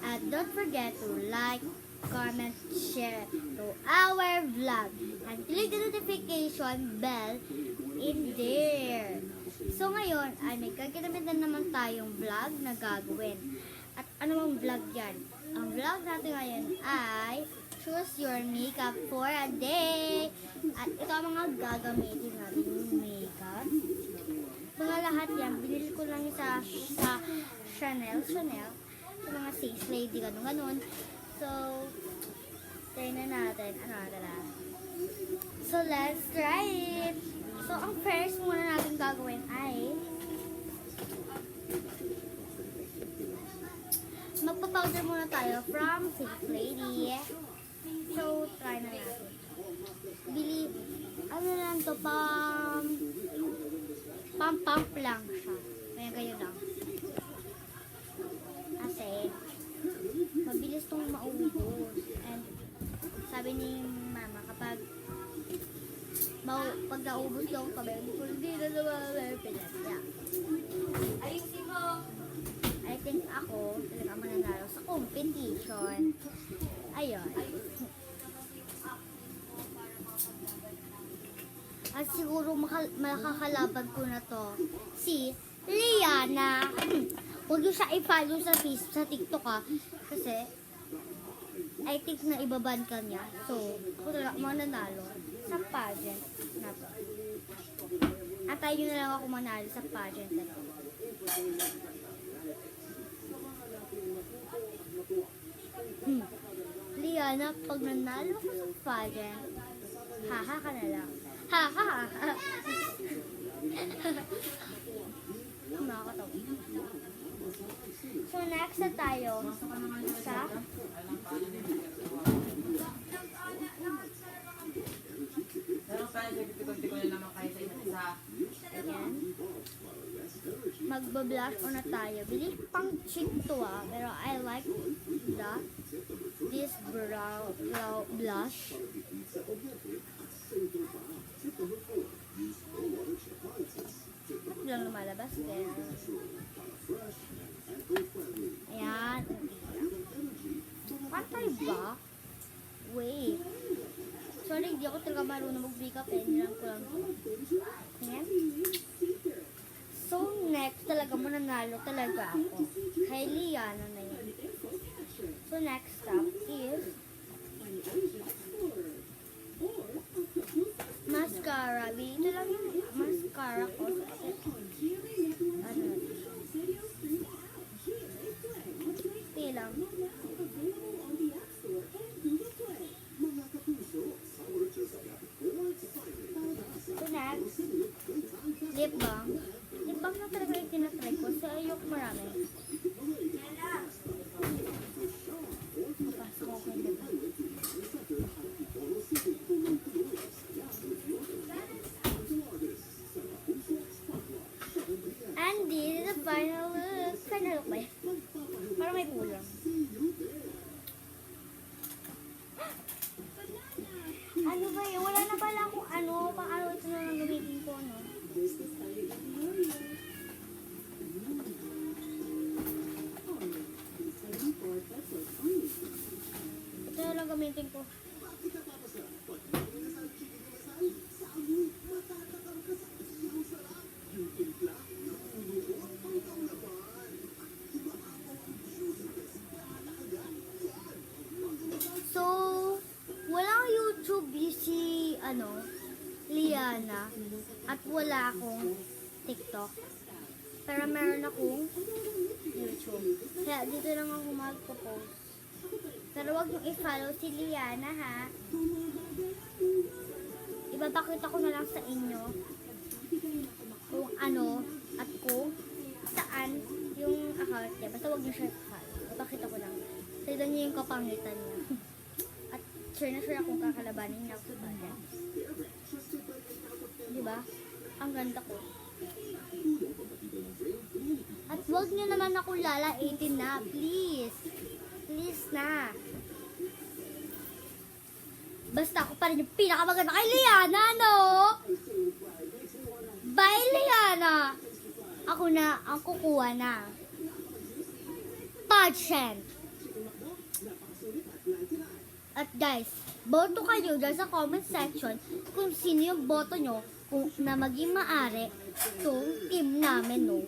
At don't forget to like, comment, share to our vlog. And click the notification bell in there. So ngayon ay may kakinamitan naman tayong vlog na gagawin. At ano bang vlog yan? Ang vlog natin ngayon ay choose your makeup for a day. At ito ang mga gagamitin natin makeup. Mga lahat yan, binili ko lang sa Chanel. Sa mga Six Lady, ganun. So, try na natin. Ano natin? So, let's try it! So, ang first muna natin gagawin ay magpa-powder muna tayo from Six Lady. So, try na natin. Bili, ano lang to, pump lang siya. Kaya ganyan lang. Kasi, mabilis tong maubos. And, sabi ni mama, kapag pag naubos daw kami, hindi na naman pinasya. Ayusin mo! I think ako, talaga mananalo sa competition. Ayun. At siguro makakalaban ko na to si Liana. Huwag nyo siya i-follow sa TikTok ha. Kasi I think na ibaban ka niya. So, ako talaga mananalo sa pageant na to. Antayin nyo na lang ako manalo sa pageant na to. Liana, pag nanalo ko sa pageant, haha ka na lang. Haha! Nakakatawa. So, next na tayo sa Pero sana nagtitikon-tikon na naman kayo sa isa't isa. ayan. Magba-blush on na tayo. Bili pang cheek to pero I like this brow blush. Lang lumalabas din. Ayan. Patay ba? Wait. Sorry, hindi ako talaga marunong mag-makeup eh. Nilang ko lang. Ayan. So, next talaga mananalo talaga ako. Kay Liana na yun. So, next step is mascara. Dito lang yung mascara ko. Ano? Ito lang. So next, lip balm. Lip balm na talaga yung tinatry ko. So ayoko marami. Papasok ako kay lip balm. And this is the final look. Final look ba yan? Parang may kulang. Ano ba yun? Wala na pala akong ano. Pang-araw ito na lang gamitin ko, no? Ito na lang gamitin ko. So, walang YouTube si, Liana. At wala akong TikTok. Pero meron akong YouTube. Kaya dito lang ako magpo-post. Pero wag nyo i-follow si Liana, ha? Ipapakita ko na lang sa inyo kung ano at kung saan yung account niya. Basta wag nyo siya i-follow. Ipapakita ko lang. Tignan niyo yung kapangitan niya. At sure na sure akong kakalabanin niya ako sa bagay. Diba? Ang ganda ko. At wag niyo naman ako lalaitin na. Please. Please na. Basta ako pa rin yung pinakamaganda kay Liana, no? Bye, Liana! Ako na ang kukuha na. Argent. At guys, boto kayo dyan sa comment section kung sino yung boto nyo kung na maging maari itong team namin, no?